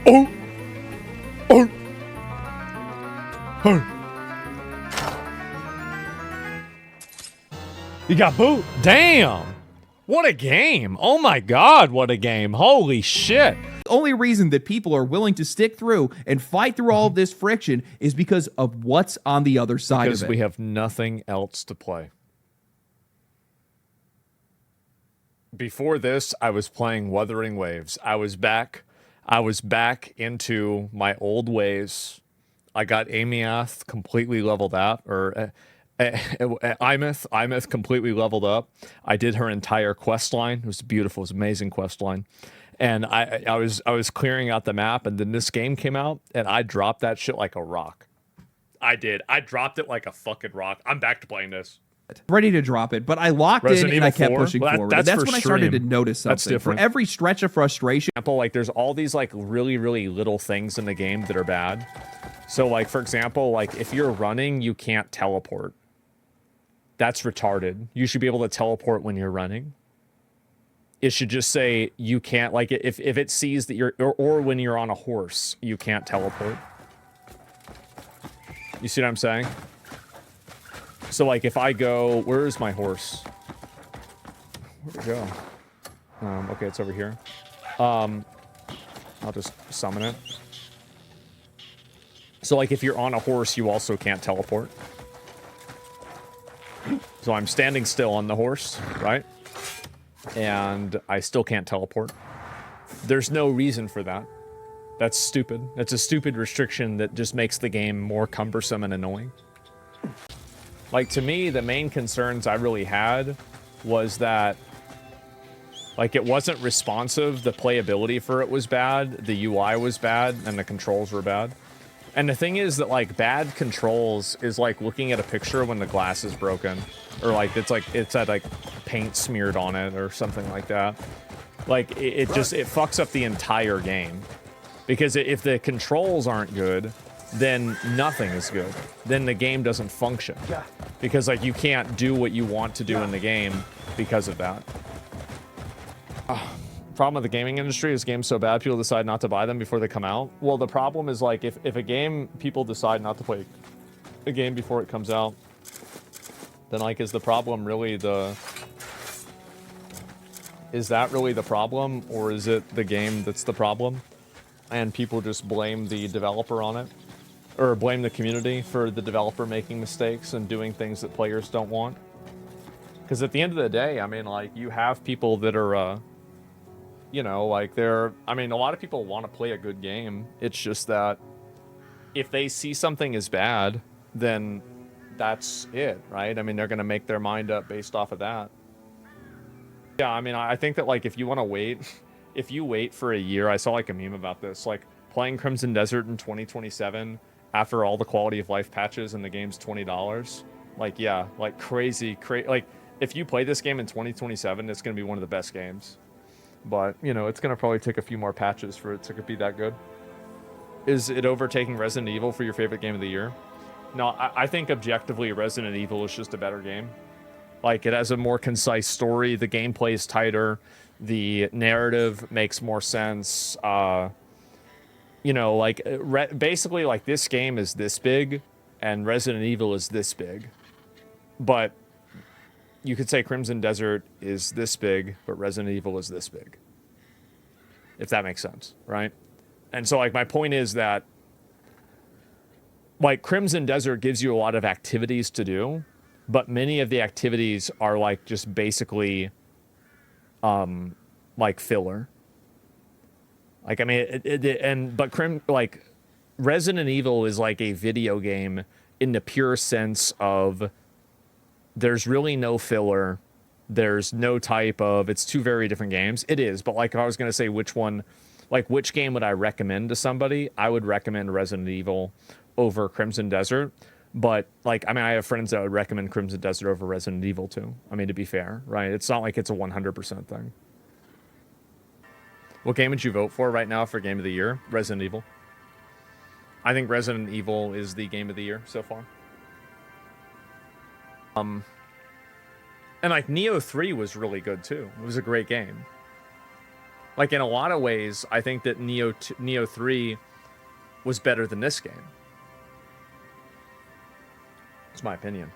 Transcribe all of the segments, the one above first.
Oh! Oh! Oh! You got boot. Damn! What a game! Oh my god, what a game! Holy shit! The only reason that people are willing to stick through and fight through all of this friction is because of what's on the other side of it. Because we have nothing else to play. Before this, I was playing Wuthering Waves. I was back into my old ways. I got Amiath completely leveled up, or Imeth completely leveled up. I did her entire quest line. It was beautiful. It was an amazing quest line. And I was clearing out the map, and then this game came out, and I dropped that shit like a rock. I did. I dropped it like a fucking rock. I'm back to playing this. Ready to drop it, but I locked Resident in and Evil I kept 4? pushing Well, forward. that's And that's for when I started to stream. notice That's something. For different. every stretch of frustration, Like there's all these like really little things in the game that are bad. So like for example, like if you're running, you can't teleport. That's retarded. You should be able to teleport when you're running. It should just say you can't, like if it sees that you're, or when you're on a horse, you can't teleport. You see what I'm saying? So like if I go, where is my horse? Where'd it go? Okay, it's over here. I'll just summon it. So like if you're on a horse, you also can't teleport. So I'm standing still on the horse, right? And I still can't teleport. There's no reason for that. That's stupid. That's a stupid restriction that just makes the game more cumbersome and annoying. Like, to me, the main concerns I really had was that, like, it wasn't responsive. The playability for it was bad. The UI was bad, and the controls were bad. And the thing is that, like, bad controls is like looking at a picture when the glass is broken. Or, like, it's had, like, paint smeared on it or something like that. Like, it fucks up the entire game. Because if the controls aren't good, then nothing is good. Then the game doesn't function. Because, like, you can't do what you want to do in the game because of that. Problem with the gaming industry is games so bad people decide not to buy them before they come out. Well, the problem is, like, if a game, people decide not to play a game before it comes out, then, like, is the problem really the... Is that really the problem? Or is it the game that's the problem? And people just blame the developer on it? Or blame the community for the developer making mistakes and doing things that players don't want? Because at the end of the day, I mean, like, you have people that are, you know, like, I mean, a lot of people want to play a good game. It's just that if they see something as bad, then that's it, right? I mean, they're going to make their mind up based off of that. Yeah, I mean, I think that, like, if you want to wait, if you wait for a year, I saw, like, a meme about this, like, playing Crimson Desert in 2027 after all the quality of life patches and the game's $20. Like, yeah, like, crazy, like, if you play this game in 2027, it's going to be one of the best games. But, you know, it's going to probably take a few more patches for it to be that good. Is it overtaking Resident Evil for your favorite game of the year? No, I think objectively Resident Evil is just a better game. Like, it has a more concise story, the gameplay is tighter, the narrative makes more sense. You know, like, basically, like, this game is this big, and Resident Evil is this big. But you could say Crimson Desert is this big, but Resident Evil is this big. If that makes sense, right? And so, like, my point is that, like, Crimson Desert gives you a lot of activities to do, but many of the activities are, like, just basically, like, filler. Like, I mean, like, Resident Evil is like a video game in the pure sense of there's really no filler. There's no type of, it's two very different games. It is, but, like, if I was going to say which one, like, which game would I recommend to somebody, I would recommend Resident Evil over Crimson Desert. But, like, I mean, I have friends that would recommend Crimson Desert over Resident Evil too. I mean, to be fair, right? It's not like it's a 100% thing. What game would you vote for right now for Game of the Year? Resident Evil. I think Resident Evil is the Game of the Year so far. And, like, Neo 3 was really good too. It was a great game. Like, in a lot of ways, I think that Neo 3 was better than this game. It's my opinion.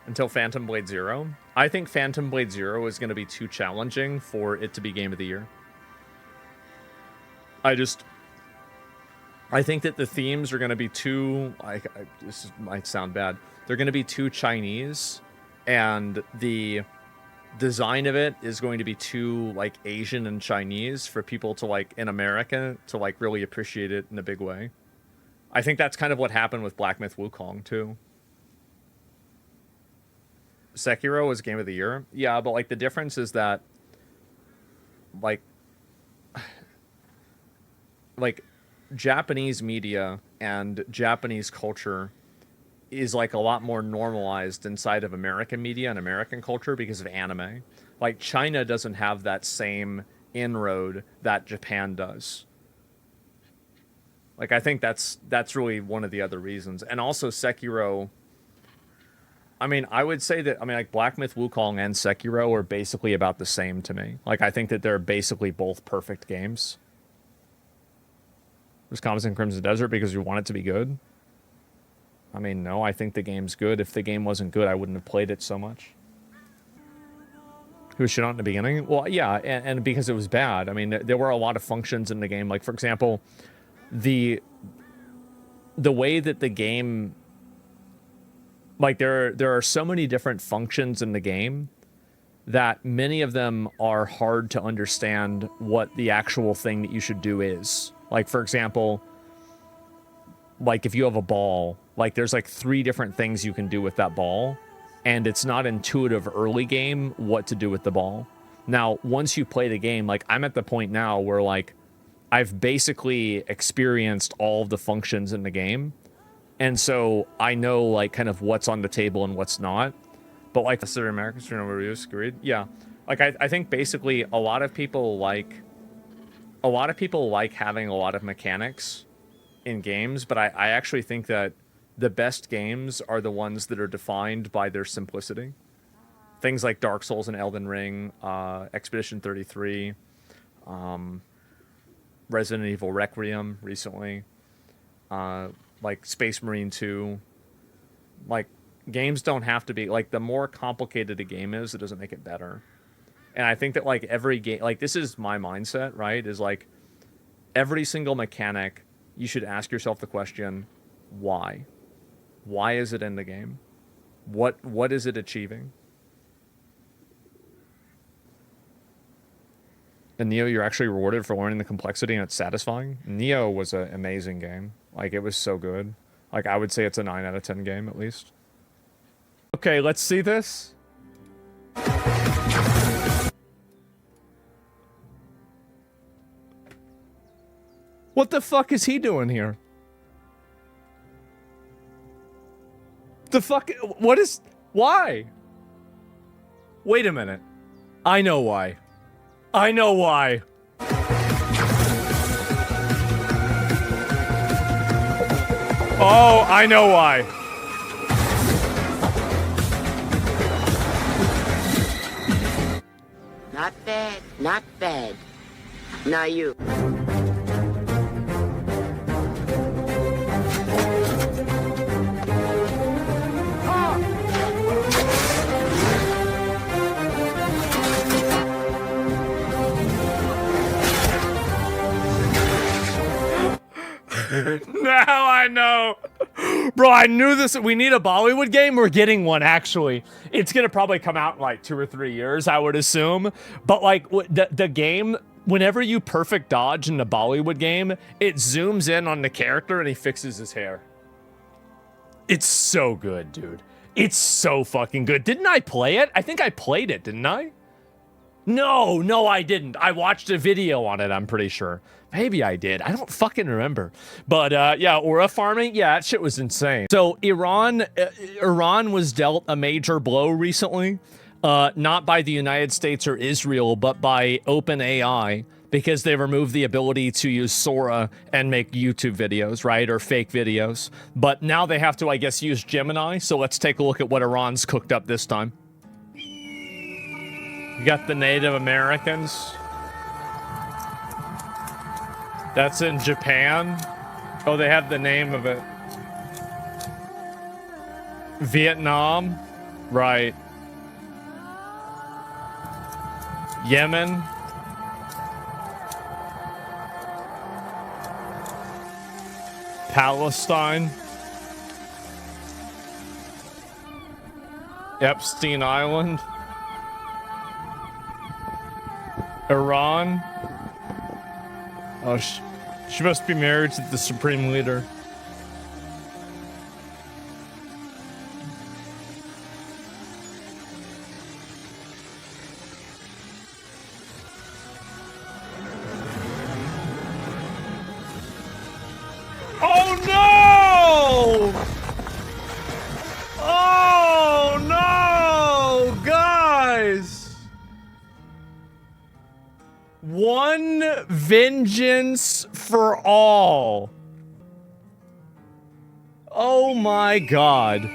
Until Phantom Blade Zero. I think Phantom Blade Zero is going to be too challenging for it to be Game of the Year. I think that the themes are going to be too... this might sound bad. They're going to be too Chinese, and the design of it is going to be too, like, Asian and Chinese for people to, like, in America, to, like, really appreciate it in a big way. I think that's kind of what happened with Black Myth Wukong, too. Sekiro was Game of the Year. Yeah, but, like, the difference is that, like, Japanese media and Japanese culture is, like, a lot more normalized inside of American media and American culture because of anime. Like, China doesn't have that same inroad that Japan does. Like, I think that's really one of the other reasons. And also Sekiro, I mean, I would say that, I mean, like, Black Myth Wukong and Sekiro are basically about the same to me. Like, I think that they're basically both perfect games. Was Commons in Crimson Desert because you want it to be good? I mean, no, I think the game's good. If the game wasn't good, I wouldn't have played it so much. Who shit on in the beginning? Well, yeah, and because it was bad. I mean, there were a lot of functions in the game. Like, for example, the way that the game... Like, there are so many different functions in the game that many of them are hard to understand what the actual thing that you should do is. Like, for example, like, if you have a ball, like, there's, like, 3 different things you can do with that ball, and it's not intuitive early game what to do with the ball. Now, once you play the game, like, I'm at the point now where, like, I've basically experienced all of the functions in the game, and so I know, like, kind of what's on the table and what's not. But, like, the Americans, agreed. Yeah. Like, I think basically a lot of people like having a lot of mechanics in games, but I actually think that the best games are the ones that are defined by their simplicity. Things like Dark Souls and Elden Ring, Expedition 33, Resident Evil Requiem recently, like Space Marine 2. Like, games don't have to be, like, the more complicated a game is, it doesn't make it better. And I think that, like, every game, like, this is my mindset, right? Is, like, every single mechanic, you should ask yourself the question, why? Why is it in the game? What is it achieving? And Neo, you're actually rewarded for learning the complexity, and it's satisfying. Neo was an amazing game. Like, it was so good. Like, I would say it's a 9 out of 10 game, at least. Okay, let's see this. What the fuck is he doing here? The fuck? What is... Why? Wait a minute. I know why. I know why. Oh, I know why. Not bad, not bad. Now you. Now I know. Bro, I knew this. We need a Bollywood game. We're getting one, actually. It's going to probably come out in like 2 or 3 years, I would assume. But like the game, whenever you perfect dodge in the Bollywood game, it zooms in on the character and he fixes his hair. It's so good, dude. It's so fucking good. Didn't I play it? I think I played it, didn't I? No, I didn't. I watched a video on it, I'm pretty sure. Maybe I did. I don't fucking remember. But, yeah, aura farming, yeah, that shit was insane. So, Iran was dealt a major blow recently. Not by the United States or Israel, but by OpenAI, because they removed the ability to use Sora and make YouTube videos, right? Or fake videos. But now they have to, I guess, use Gemini. So let's take a look at what Iran's cooked up this time. You got the Native Americans. That's in Japan. Oh, they have the name of it. Vietnam. Right. Yemen. Palestine. Epstein Island. Iran. Oh, she must be married to the supreme leader. Oh no! Oh no, guys! One vengeance for all. Oh my god.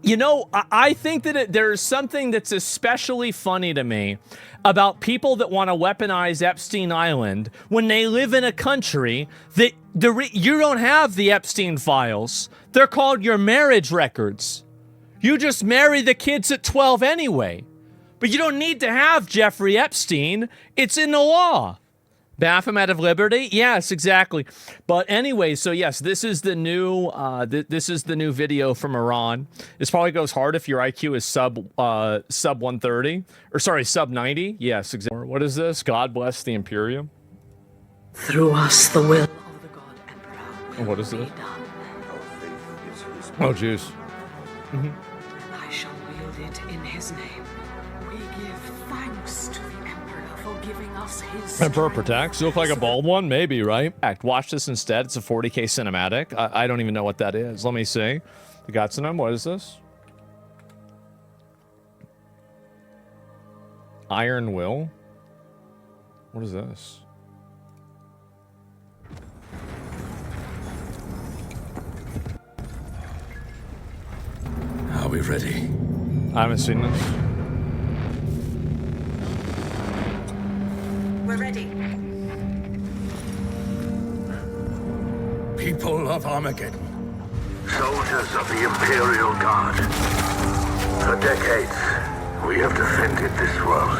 You know, I think that there's something that's especially funny to me about people that want to weaponize Epstein Island when they live in a country that you don't have the Epstein files. They're called your marriage records. You just marry the kids at 12 anyway. But you don't need to have Jeffrey Epstein. It's in the law. Baphomet of Liberty? Yes, exactly. But anyway, so yes, this is the new this is the new video from Iran. This probably goes hard if your IQ is sub 130 or sorry, sub 90. Yes, exactly. What is this? God bless the Imperium. Through us, the will of the God Emperor. What is this? Oh, jeez. I shall wield it in his name. We give thanks to the Emperor for giving us his Emperor protects. You look like a bald one? Maybe, right? Watch this instead. It's a 40k cinematic. I don't even know what that is. Let me see. The Gatsunum, what is this? Iron Will? What is this? Are we ready? I haven't seen this. We're ready. People of Armageddon. Soldiers of the Imperial Guard. For decades, we have defended this world.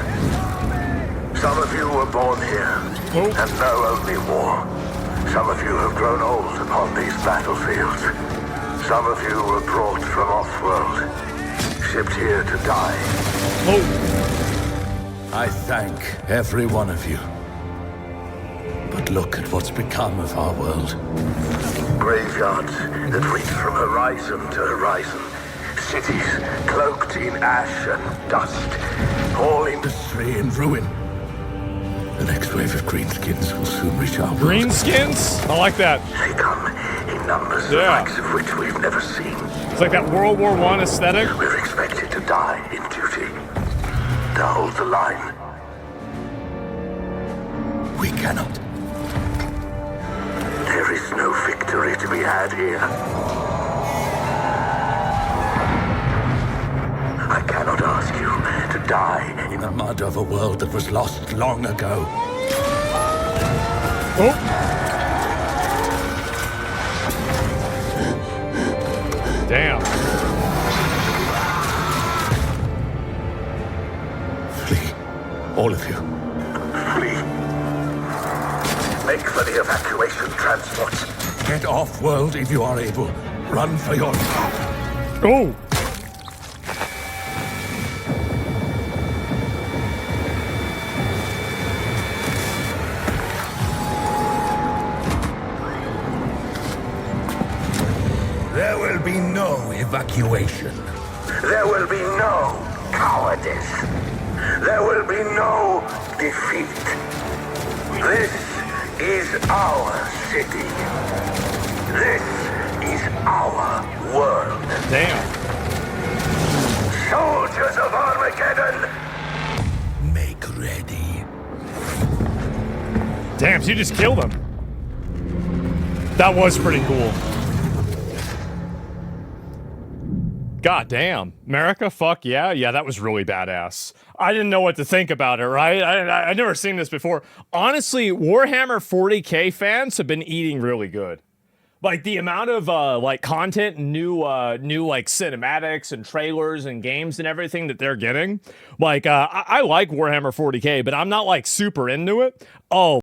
Some of you were born here and know only war. Some of you have grown old upon these battlefields. Some of you were brought from off-world, shipped here to die. I thank every one of you. But look at what's become of our world. Graveyards that reach from horizon to horizon. Cities cloaked in ash and dust. All Industry in ruin. The next wave of greenskins will soon reach our world. Greenskins? I like that. They come in numbers the likes of which we've never seen. It's like that World War I aesthetic. We're expected to die in duty. To hold the line. We cannot. There is no victory to be had here. I cannot ask you to die In the mud of a world that was lost long ago. Damn. Flee. All of you. Flee. Make for the evacuation transports. Get off world if you are able. Run for your life. Oh. There will be no evacuation. There will be no cowardice. There will be no defeat. This is our city. This is our world. Damn. Soldiers of Armageddon! Make ready. Damn, so you just killed him. That was pretty cool. God damn. America, fuck yeah. Yeah, that was really badass. I didn't know what to think about it, right? I'd never seen this before. Honestly, Warhammer 40k fans have been eating really good. Like, the amount of, like, content, new, like, cinematics and trailers and games and everything that they're getting. Like, I like Warhammer 40k, but I'm not, like, super into it. Oh,